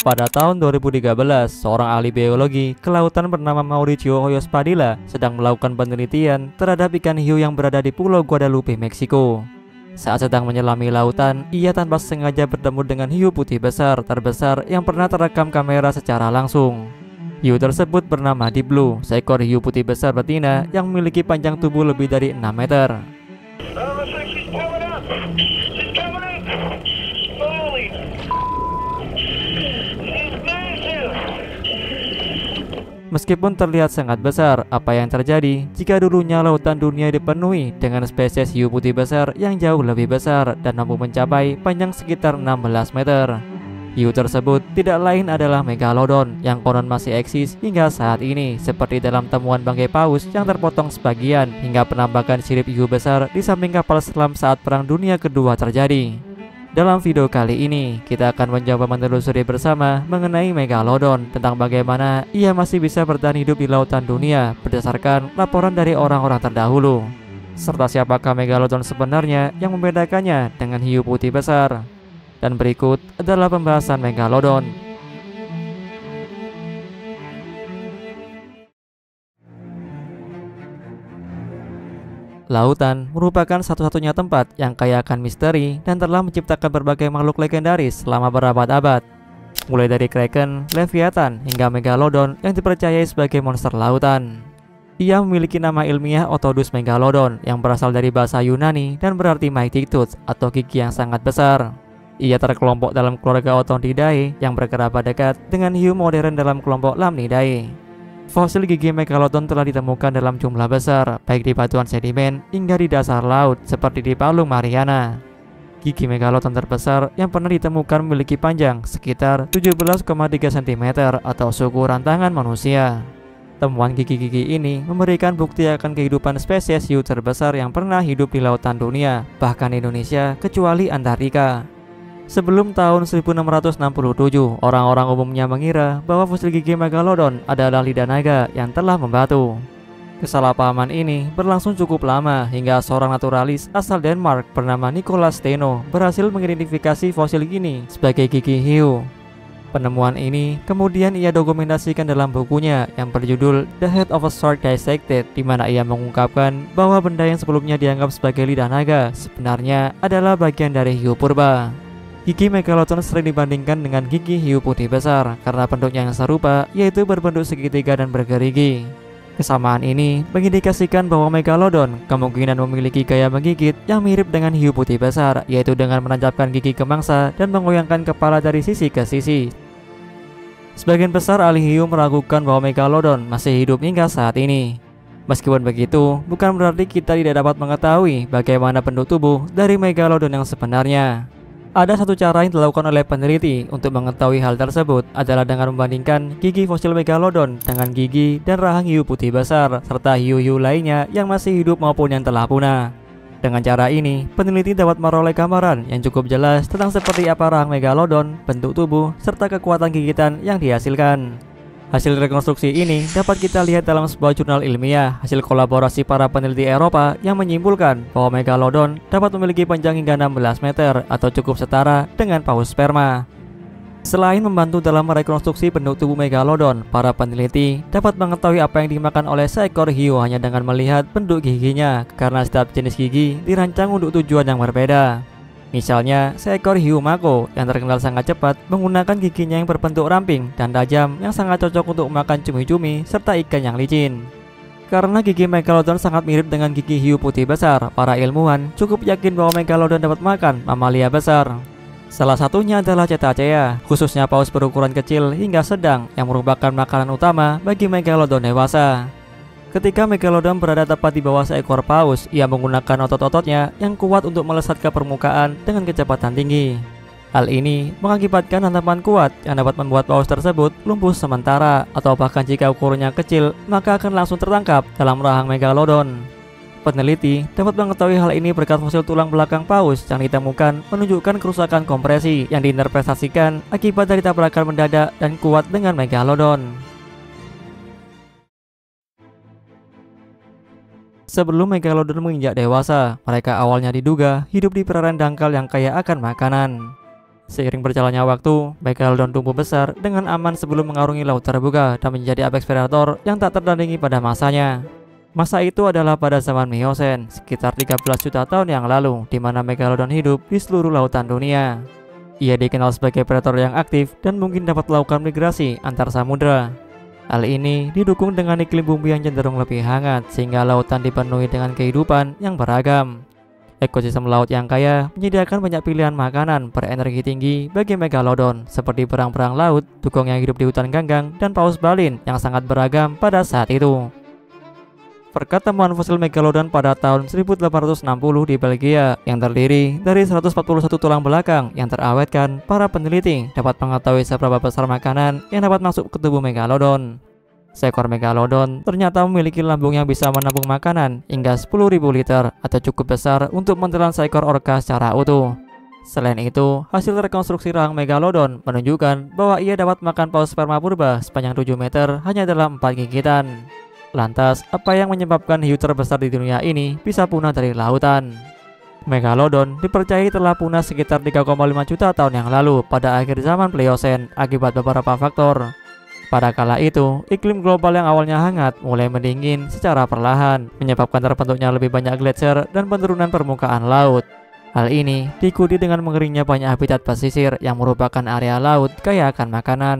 Pada tahun 2013, seorang ahli biologi kelautan bernama Mauricio Hoyos Padilla sedang melakukan penelitian terhadap ikan hiu yang berada di Pulau Guadalupe, Meksiko. Saat sedang menyelami lautan, ia tanpa sengaja bertemu dengan hiu putih besar terbesar yang pernah terekam kamera secara langsung. Hiu tersebut bernama Deep Blue, seekor hiu putih besar betina yang memiliki panjang tubuh lebih dari 6 meter. Meskipun terlihat sangat besar, apa yang terjadi jika dulunya lautan dunia dipenuhi dengan spesies hiu putih besar yang jauh lebih besar dan mampu mencapai panjang sekitar 16 meter. Hiu tersebut tidak lain adalah Megalodon yang konon masih eksis hingga saat ini, seperti dalam temuan bangkai paus yang terpotong sebagian hingga penampakan sirip hiu besar di samping kapal selam saat Perang Dunia Kedua terjadi. Dalam video kali ini, kita akan mencoba menelusuri bersama mengenai Megalodon, tentang bagaimana ia masih bisa bertahan hidup di lautan dunia berdasarkan laporan dari orang-orang terdahulu. Serta siapakah Megalodon sebenarnya yang membedakannya dengan hiu putih besar. Dan berikut adalah pembahasan Megalodon. Lautan merupakan satu-satunya tempat yang kaya akan misteri dan telah menciptakan berbagai makhluk legendaris selama berabad-abad. Mulai dari Kraken, Leviathan, hingga Megalodon yang dipercayai sebagai monster lautan. Ia memiliki nama ilmiah Otodus megalodon yang berasal dari bahasa Yunani dan berarti mighty tooth atau gigi yang sangat besar. Ia terkelompok dalam keluarga Otodidae yang berkerabat dekat dengan hiu modern dalam kelompok Lamnidae. Fosil gigi Megalodon telah ditemukan dalam jumlah besar, baik di batuan sedimen hingga di dasar laut seperti di Palung Mariana. Gigi Megalodon terbesar yang pernah ditemukan memiliki panjang sekitar 17,3 cm atau seukuran tangan manusia. Temuan gigi-gigi ini memberikan bukti akan kehidupan spesies hiu terbesar yang pernah hidup di lautan dunia, bahkan Indonesia kecuali Antartika. Sebelum tahun 1667, orang-orang umumnya mengira bahwa fosil gigi Megalodon adalah lidah naga yang telah membatu. Kesalahpahaman ini berlangsung cukup lama hingga seorang naturalis asal Denmark bernama Nicolas Steno berhasil mengidentifikasi fosil ini sebagai gigi hiu. Penemuan ini kemudian ia dokumentasikan dalam bukunya yang berjudul The Head of a Shark Dissected, di mana ia mengungkapkan bahwa benda yang sebelumnya dianggap sebagai lidah naga sebenarnya adalah bagian dari hiu purba. Gigi Megalodon sering dibandingkan dengan gigi hiu putih besar karena bentuknya yang serupa, yaitu berbentuk segitiga dan bergerigi. Kesamaan ini mengindikasikan bahwa Megalodon kemungkinan memiliki gaya menggigit yang mirip dengan hiu putih besar, yaitu dengan menancapkan gigi ke mangsa dan mengoyangkan kepala dari sisi ke sisi. Sebagian besar ahli hiu meragukan bahwa Megalodon masih hidup hingga saat ini. Meskipun begitu, bukan berarti kita tidak dapat mengetahui bagaimana bentuk tubuh dari Megalodon yang sebenarnya. Ada satu cara yang dilakukan oleh peneliti untuk mengetahui hal tersebut adalah dengan membandingkan gigi fosil Megalodon dengan gigi dan rahang hiu putih besar serta hiu-hiu lainnya yang masih hidup maupun yang telah punah. Dengan cara ini, peneliti dapat meroleh gambaran yang cukup jelas tentang seperti apa rahang Megalodon, bentuk tubuh, serta kekuatan gigitan yang dihasilkan. Hasil rekonstruksi ini dapat kita lihat dalam sebuah jurnal ilmiah hasil kolaborasi para peneliti Eropa yang menyimpulkan bahwa Megalodon dapat memiliki panjang hingga 16 meter atau cukup setara dengan paus sperma. Selain membantu dalam merekonstruksi bentuk tubuh Megalodon, para peneliti dapat mengetahui apa yang dimakan oleh seekor hiu hanya dengan melihat bentuk giginya, karena setiap jenis gigi dirancang untuk tujuan yang berbeda. Misalnya, seekor hiu mako yang terkenal sangat cepat menggunakan giginya yang berbentuk ramping dan tajam yang sangat cocok untuk makan cumi-cumi serta ikan yang licin. Karena gigi Megalodon sangat mirip dengan gigi hiu putih besar, para ilmuwan cukup yakin bahwa Megalodon dapat makan mamalia besar. Salah satunya adalah cetacea, khususnya paus berukuran kecil hingga sedang yang merupakan makanan utama bagi Megalodon dewasa. Ketika Megalodon berada tepat di bawah seekor paus, ia menggunakan otot-ototnya yang kuat untuk melesat ke permukaan dengan kecepatan tinggi. Hal ini mengakibatkan hantaman kuat yang dapat membuat paus tersebut lumpuh sementara, atau bahkan jika ukurannya kecil, maka akan langsung tertangkap dalam rahang Megalodon. Peneliti dapat mengetahui hal ini berkat fosil tulang belakang paus yang ditemukan menunjukkan kerusakan kompresi yang diinterpretasikan akibat dari tabrakan mendadak dan kuat dengan Megalodon. Sebelum Megalodon menginjak dewasa, mereka awalnya diduga hidup di perairan dangkal yang kaya akan makanan. Seiring berjalannya waktu, Megalodon tumbuh besar dengan aman sebelum mengarungi laut terbuka dan menjadi apex predator yang tak tertandingi pada masanya. Masa itu adalah pada zaman Miocene, sekitar 13 juta tahun yang lalu, di mana Megalodon hidup di seluruh lautan dunia. Ia dikenal sebagai predator yang aktif dan mungkin dapat melakukan migrasi antar samudra. Hal ini didukung dengan iklim bumi yang cenderung lebih hangat, sehingga lautan dipenuhi dengan kehidupan yang beragam. Ekosistem laut yang kaya menyediakan banyak pilihan makanan berenergi tinggi bagi Megalodon, seperti berang-berang laut, dugong yang hidup di hutan ganggang, dan paus balin yang sangat beragam pada saat itu. Perketemuan fosil Megalodon pada tahun 1860 di Belgia yang terdiri dari 141 tulang belakang yang terawetkan, para peneliti dapat mengetahui seberapa besar makanan yang dapat masuk ke tubuh Megalodon. Seekor Megalodon ternyata memiliki lambung yang bisa menampung makanan hingga 10.000 liter atau cukup besar untuk menelan seekor orca secara utuh. Selain itu, hasil rekonstruksi rahang Megalodon menunjukkan bahwa ia dapat makan paus sperma purba sepanjang 7 meter hanya dalam 4 gigitan. Lantas, apa yang menyebabkan hiu terbesar di dunia ini bisa punah dari lautan? Megalodon dipercayai telah punah sekitar 3,5 juta tahun yang lalu pada akhir zaman Pliocene akibat beberapa faktor. Pada kala itu, iklim global yang awalnya hangat mulai mendingin secara perlahan, menyebabkan terbentuknya lebih banyak gletser dan penurunan permukaan laut. Hal ini diikuti dengan mengeringnya banyak habitat pesisir yang merupakan area laut kaya akan makanan.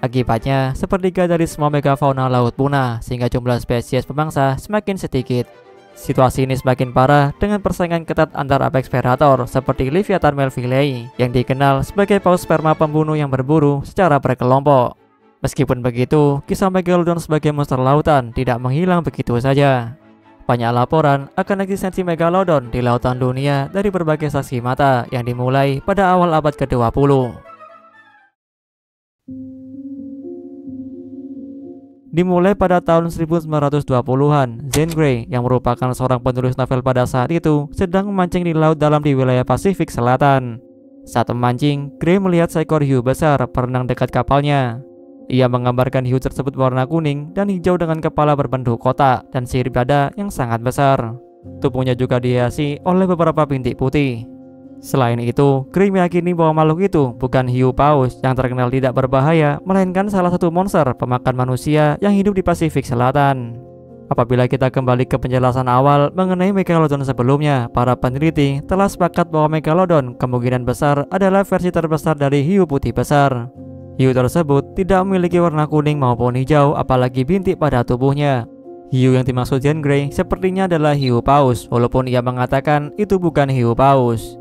Akibatnya, sepertiga dari semua megafauna laut punah, sehingga jumlah spesies pemangsa semakin sedikit. Situasi ini semakin parah dengan persaingan ketat antar apex predator seperti Livyatan melvillei yang dikenal sebagai paus sperma pembunuh yang berburu secara berkelompok. Meskipun begitu, kisah Megalodon sebagai monster lautan tidak menghilang begitu saja. Banyak laporan akan eksistensi Megalodon di lautan dunia dari berbagai saksi mata yang dimulai pada awal abad ke-20. Dimulai pada tahun 1920-an, Zane Grey yang merupakan seorang penulis novel pada saat itu sedang memancing di laut dalam di wilayah Pasifik Selatan. Saat memancing, Grey melihat seekor hiu besar berenang dekat kapalnya. Ia menggambarkan hiu tersebut berwarna kuning dan hijau dengan kepala berbentuk kotak dan sirip dada yang sangat besar. Tubuhnya juga dihiasi oleh beberapa bintik putih. Selain itu, Grey meyakini bahwa makhluk itu bukan hiu paus yang terkenal tidak berbahaya, melainkan salah satu monster pemakan manusia yang hidup di Pasifik Selatan. Apabila kita kembali ke penjelasan awal mengenai Megalodon sebelumnya, para peneliti telah sepakat bahwa Megalodon kemungkinan besar adalah versi terbesar dari hiu putih besar. Hiu tersebut tidak memiliki warna kuning maupun hijau, apalagi bintik pada tubuhnya. Hiu yang dimaksud Zane Grey sepertinya adalah hiu paus, walaupun ia mengatakan itu bukan hiu paus.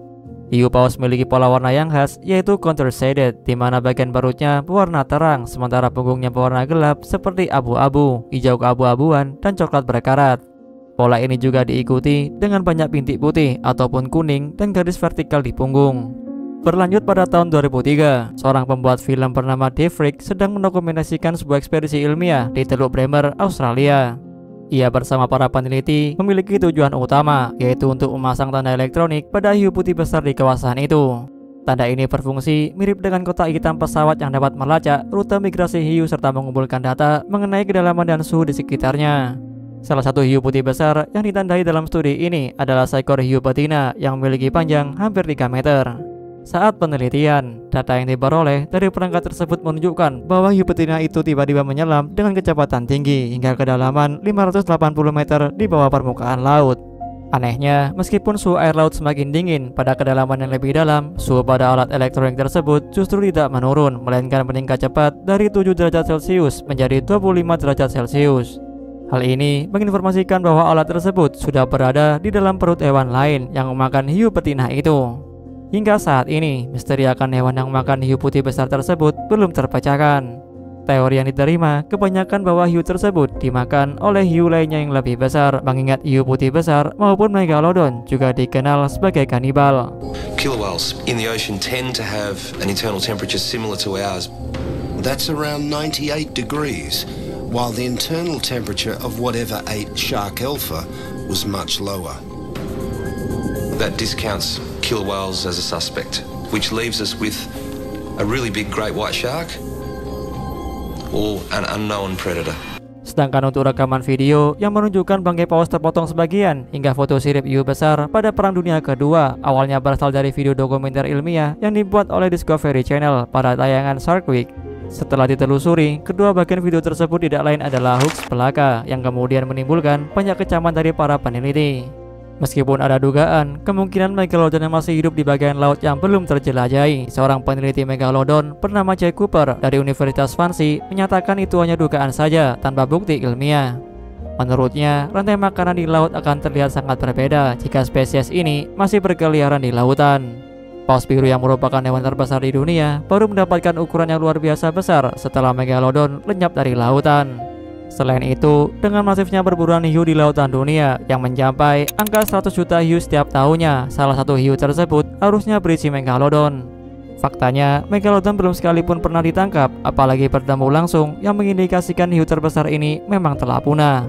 Hiu paus memiliki pola warna yang khas, yaitu contour-shaded, di mana bagian perutnya berwarna terang, sementara punggungnya berwarna gelap seperti abu-abu, hijau keabu-abuan, dan coklat berkarat. Pola ini juga diikuti dengan banyak bintik putih ataupun kuning dan garis vertikal di punggung. Berlanjut pada tahun 2003, seorang pembuat film bernama Dave Frick sedang mendokumentasikan sebuah ekspedisi ilmiah di Teluk Bremer, Australia. Ia bersama para peneliti memiliki tujuan utama, yaitu untuk memasang tanda elektronik pada hiu putih besar di kawasan itu. Tanda ini berfungsi mirip dengan kotak hitam pesawat yang dapat melacak rute migrasi hiu serta mengumpulkan data mengenai kedalaman dan suhu di sekitarnya. Salah satu hiu putih besar yang ditandai dalam studi ini adalah seekor hiu betina yang memiliki panjang hampir 3 meter. Saat penelitian, data yang diperoleh dari perangkat tersebut menunjukkan bahwa hiu betina itu tiba-tiba menyelam dengan kecepatan tinggi hingga kedalaman 580 meter di bawah permukaan laut. Anehnya, meskipun suhu air laut semakin dingin pada kedalaman yang lebih dalam, suhu pada alat elektronik tersebut justru tidak menurun, melainkan meningkat cepat dari 7 derajat Celcius menjadi 25 derajat Celcius. Hal ini menginformasikan bahwa alat tersebut sudah berada di dalam perut hewan lain yang memakan hiu betina itu. Hingga saat ini, misteri akan hewan yang makan hiu putih besar tersebut belum terpecahkan. Teori yang diterima kebanyakan bahwa hiu tersebut dimakan oleh hiu lainnya yang lebih besar, mengingat hiu putih besar maupun Megalodon juga dikenal sebagai kanibal. Killer whales in the ocean tend to have an internal temperature similar to ours. That's around 98 degrees, while the internal temperature of whatever ate shark alpha was much lower. That discounts killer whales as a suspect, which leaves us with a really big great white shark or an unknown predator. Sedangkan untuk rekaman video yang menunjukkan bangkai paus terpotong sebagian hingga foto sirip hiu besar pada Perang Dunia Kedua awalnya berasal dari video dokumenter ilmiah yang dibuat oleh Discovery Channel pada tayangan Shark Week. Setelah ditelusuri, kedua bagian video tersebut tidak lain adalah hoax belaka yang kemudian menimbulkan banyak kecaman dari para peneliti. Meskipun ada dugaan, kemungkinan Megalodon yang masih hidup di bagian laut yang belum terjelajahi, seorang peneliti Megalodon bernama Jay Cooper dari Universitas Swansea menyatakan itu hanya dugaan saja tanpa bukti ilmiah. Menurutnya, rantai makanan di laut akan terlihat sangat berbeda jika spesies ini masih berkeliaran di lautan. Paus biru yang merupakan hewan terbesar di dunia baru mendapatkan ukuran yang luar biasa besar setelah Megalodon lenyap dari lautan. Selain itu, dengan masifnya perburuan hiu di lautan dunia yang mencapai angka 100 juta hiu setiap tahunnya, salah satu hiu tersebut harusnya berisi Megalodon. Faktanya, Megalodon belum sekalipun pernah ditangkap, apalagi bertemu langsung yang mengindikasikan hiu terbesar ini memang telah punah.